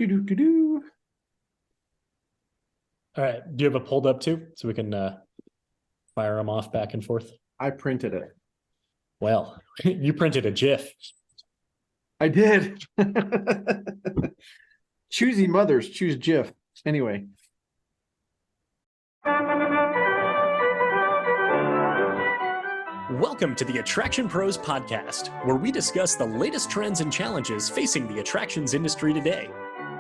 Do. All right. Do you have a pulled up too? So we can fire them off back and forth. I printed it. Well, you printed a GIF. I did. Choosy mothers choose GIF. Anyway. Welcome to the Attraction Pros podcast, where we discuss the latest trends and challenges facing the attractions industry today.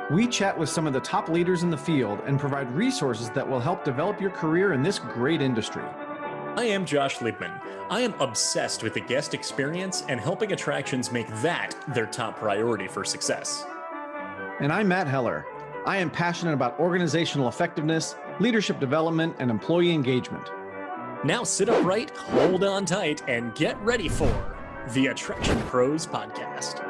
We chat with some of the top leaders in the field and provide resources that will help develop your career in this great industry. I am Josh Liebman. I am obsessed with the guest experience and helping attractions make that their top priority for success. And I'm Matt Heller. I am passionate about organizational effectiveness, leadership development, and employee engagement. Now sit upright, hold on tight, and get ready for the Attraction Pros podcast.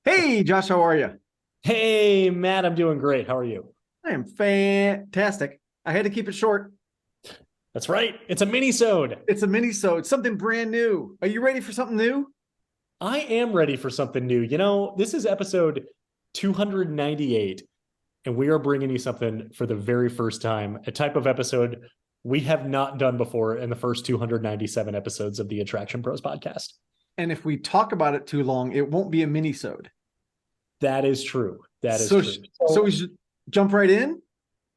Hey, Josh, how are you? Hey, Matt, I'm doing great. How are you? I am fantastic. I had to keep it short. That's right. It's a minisode. It's a minisode. It's something brand new. Are you ready for something new? I am ready for something new. You know, this is episode 298, and we are bringing you something for the very first time, a type of episode we have not done before in the first 297 episodes of the Attraction Pros podcast. And if we talk about it too long, it won't be a minisode. That is true. That is true. So we should jump right in?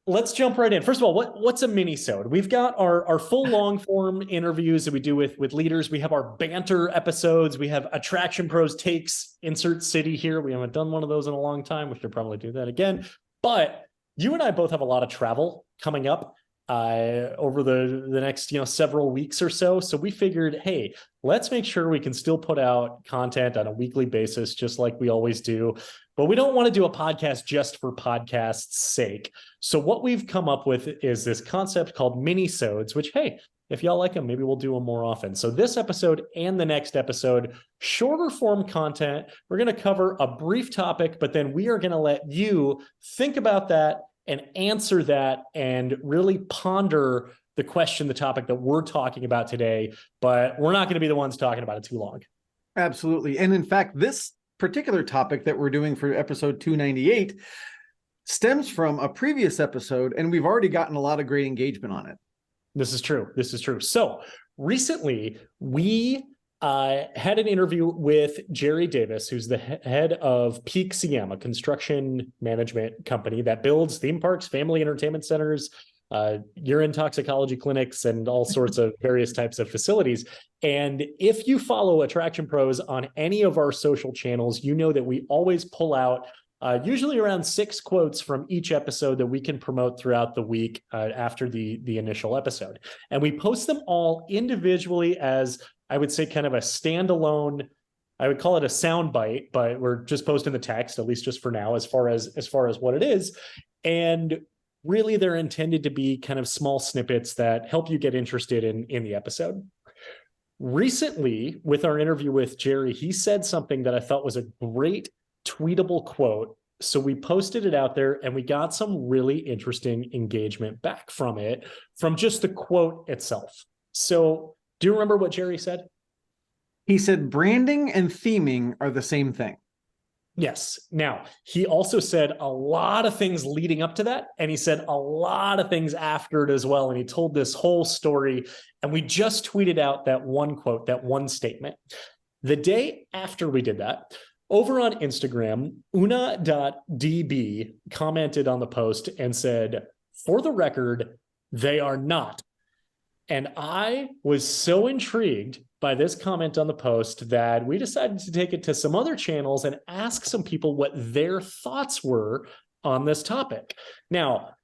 Let's jump right in. First of all, what's a minisode? We've got our full long form interviews that we do with leaders. We have our banter episodes. We have Attraction Pros takes, insert city here. We haven't done one of those in a long time. We should probably do that again. But you and I both have a lot of travel coming up over the next several weeks or so. So we figured, hey, let's make sure we can still put out content on a weekly basis, just like we always do. But we don't want to do a podcast just for podcast's sake. So what we've come up with is this concept called minisodes, which, hey, if y'all like them, maybe we'll do them more often. So this episode and the next episode, shorter form content. We're going to cover a brief topic, but then we are going to let you think about that and answer that and really ponder the question, the topic that we're talking about today. But we're not going to be the ones talking about it too long. Absolutely. And in fact, this particular topic that we're doing for episode 298 stems from a previous episode, and we've already gotten a lot of great engagement on it. This is true. This is true. So recently we had an interview with Jerry Davis, who's the head of Peak CM, a construction management company that builds theme parks, family entertainment centers, urine toxicology clinics, and all sorts of various types of facilities. And if you follow Attraction Pros on any of our social channels, you know that we always pull out usually around 6 quotes from each episode that we can promote throughout the week after the initial episode. And we post them all individually as, I would say, kind of a standalone, I would call it a sound bite, but we're just posting the text, at least just for now, as far as what it is. And really, they're intended to be kind of small snippets that help you get interested in the episode. Recently, with our interview with Jerry, he said something that I thought was a great tweetable quote. So we posted it out there and we got some really interesting engagement back from it, from just the quote itself. So do you remember what Jerry said? He said, branding and theming are the same thing. Yes. Now, he also said a lot of things leading up to that, and he said a lot of things after it as well. And he told this whole story, and we just tweeted out that one quote, that one statement. The day after we did that, over on Instagram, una.db commented on the post and said, for the record, they are not. And I was so intrigued by this comment on the post that we decided to take it to some other channels and ask some people what their thoughts were on this topic. Now,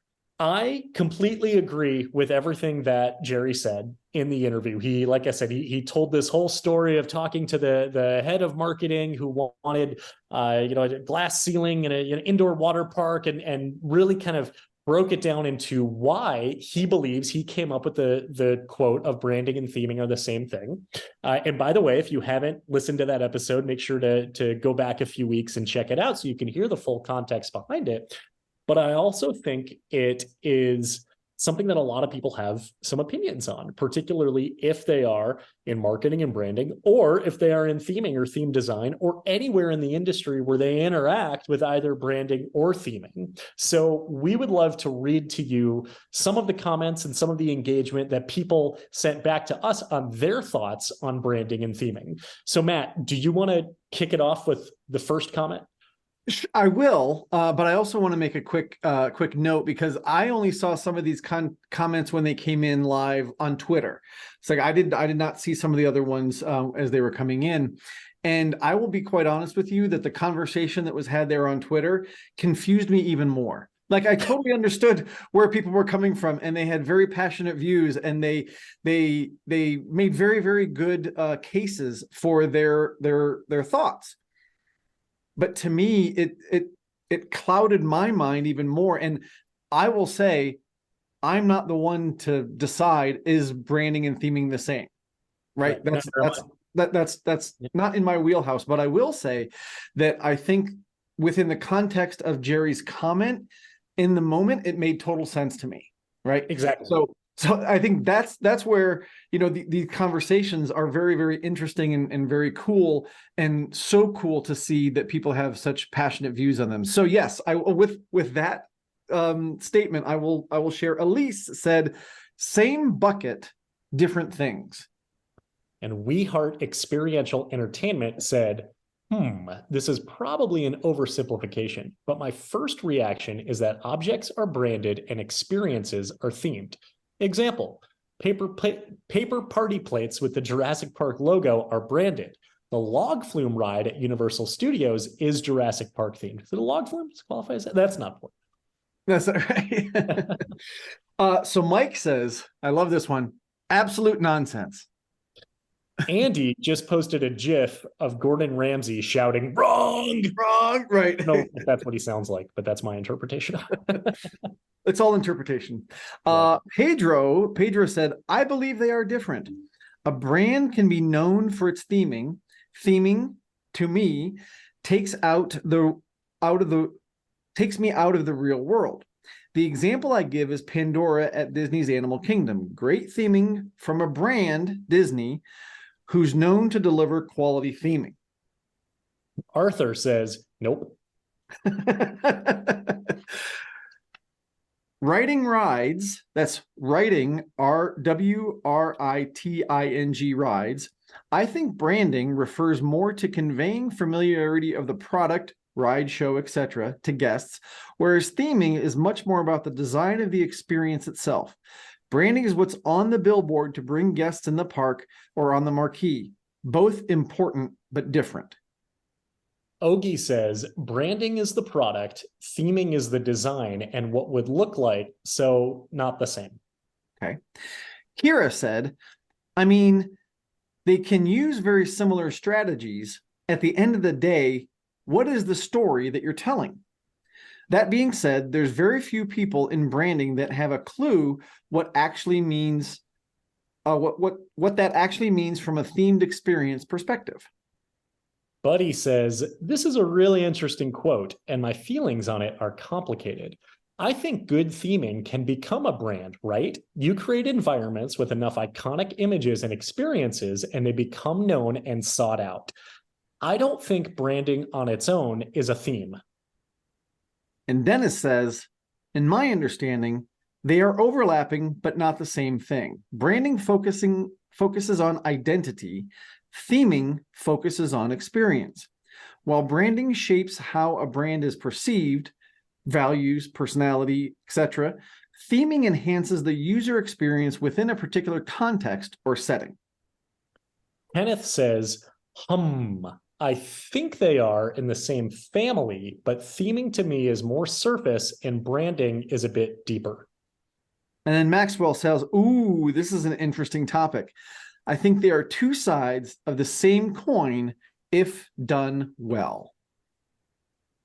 I completely agree with everything that Jerry said in the interview. He, like I said, he told this whole story of talking to the head of marketing who wanted, a glass ceiling and an indoor water park, and really kind of broke it down into why he believes he came up with the quote of branding and theming are the same thing. And by the way, if you haven't listened to that episode, make sure to go back a few weeks and check it out so you can hear the full context behind it. But I also think it is something that a lot of people have some opinions on, particularly if they are in marketing and branding, or if they are in theming or theme design, or anywhere in the industry where they interact with either branding or theming. So we would love to read to you some of the comments and some of the engagement that people sent back to us on their thoughts on branding and theming. So Matt, do you want to kick it off with the first comment? I will, but I also want to make a quick note, because I only saw some of these comments when they came in live on Twitter. It's like I did not see some of the other ones as they were coming in. And I will be quite honest with you that the conversation that was had there on Twitter confused me even more. Like, I totally understood where people were coming from, and they had very passionate views, and they made very, very good cases for their thoughts. But to me, it clouded my mind even more. And I will say, I'm not the one to decide, is branding and theming the same, right? That's not in my wheelhouse. But I will say that I think within the context of Jerry's comment, in the moment, it made total sense to me, right? Exactly. So I think that's where, these conversations are very, very interesting and very cool, and so cool to see that people have such passionate views on them. So yes, with that statement, I will share. Elise said, "Same bucket, different things." And We Heart Experiential Entertainment said, this is probably an oversimplification, but my first reaction is that objects are branded and experiences are themed. Example, paper party plates with the Jurassic Park logo are branded. The log flume ride at Universal Studios is Jurassic Park themed. Is it a log flume? Qualify as that? That's not important. That's right. So Mike says, I love this one, absolute nonsense. Andy just posted a GIF of Gordon Ramsay shouting, "Wrong, wrong," right? I don't know if that's what he sounds like, but that's my interpretation. It's all interpretation. Pedro said, "I believe they are different. A brand can be known for its theming. Theming, to me, takes me out of the real world. The example I give is Pandora at Disney's Animal Kingdom. Great theming from a brand, Disney, who's known to deliver quality theming." Arthur says, nope. Writing rides, that's writing, WRITING rides. I think branding refers more to conveying familiarity of the product, ride, show, etc. to guests, whereas theming is much more about the design of the experience itself. Branding is what's on the billboard to bring guests in the park or on the marquee. Both important, but different. Ogie says, branding is the product, theming is the design and what would look like, so not the same. Okay. Kira said, I mean, they can use very similar strategies. At the end of the day, what is the story that you're telling? That being said, there's very few people in branding that have a clue what actually means, what that actually means from a themed experience perspective. Buddy says, this is a really interesting quote, and my feelings on it are complicated. I think good theming can become a brand, right? You create environments with enough iconic images and experiences, and they become known and sought out. I don't think branding on its own is a theme. And Dennis says, in my understanding, they are overlapping, but not the same thing. Branding focuses on identity. Theming focuses on experience. While branding shapes how a brand is perceived, values, personality, etc., theming enhances the user experience within a particular context or setting. Kenneth says, I think they are in the same family, but theming to me is more surface and branding is a bit deeper. And then Maxwell says, ooh, this is an interesting topic. I think they are two sides of the same coin if done well.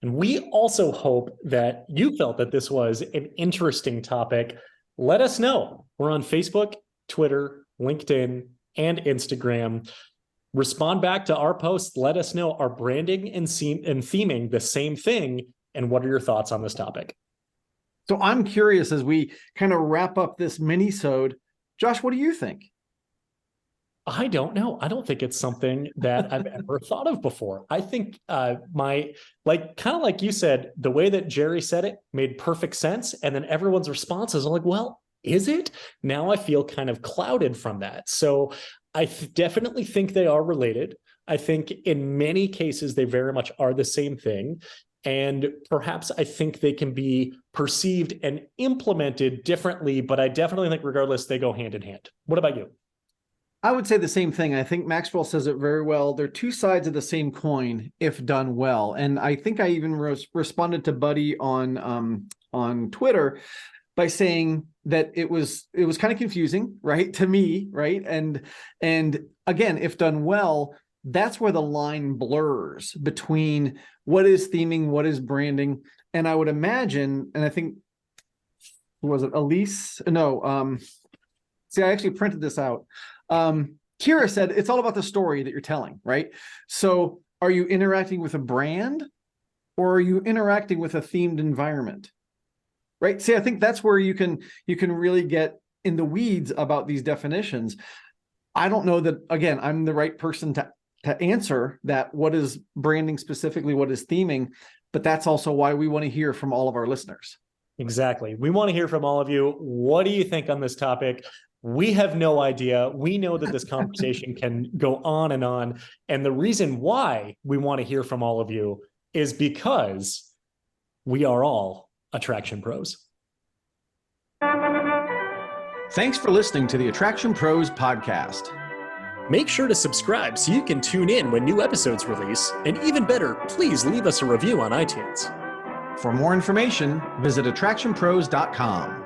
And we also hope that you felt that this was an interesting topic. Let us know. We're on Facebook, Twitter, LinkedIn, and Instagram. Respond back to our posts. Let us know, are branding and theming the same thing? And what are your thoughts on this topic? So I'm curious as we kind of wrap up this minisode, Josh, what do you think? I don't know. I don't think it's something that I've ever thought of before. I think kind of like you said, the way that Jerry said it made perfect sense. And then everyone's responses are like, well, is it? Now I feel kind of clouded from that. So I definitely think they are related. I think in many cases, they very much are the same thing. And perhaps I think they can be perceived and implemented differently, but I definitely think regardless, they go hand in hand. What about you? I would say the same thing. I think Maxwell says it very well. They're two sides of the same coin if done well. And I think I even responded to Buddy on Twitter by saying that it was kind of confusing, right, to me, right? And again, if done well, that's where the line blurs between what is theming, what is branding. And I would imagine, and I think, was it Elise? No, see, I actually printed this out. Kira said it's all about the story that you're telling, right? So are you interacting with a brand or are you interacting with a themed environment? Right? See, I think that's where you can really get in the weeds about these definitions. I don't know that, again, I'm the right person to answer that. What is branding specifically? What is theming? But that's also why we want to hear from all of our listeners. Exactly. We want to hear from all of you. What do you think on this topic? We have no idea. We know that this conversation can go on. And the reason why we want to hear from all of you is because we are all Attraction Pros. Thanks for listening to the Attraction Pros podcast. Make sure to subscribe so you can tune in when new episodes release. And even better, please leave us a review on iTunes. For more information, visit AttractionPros.com.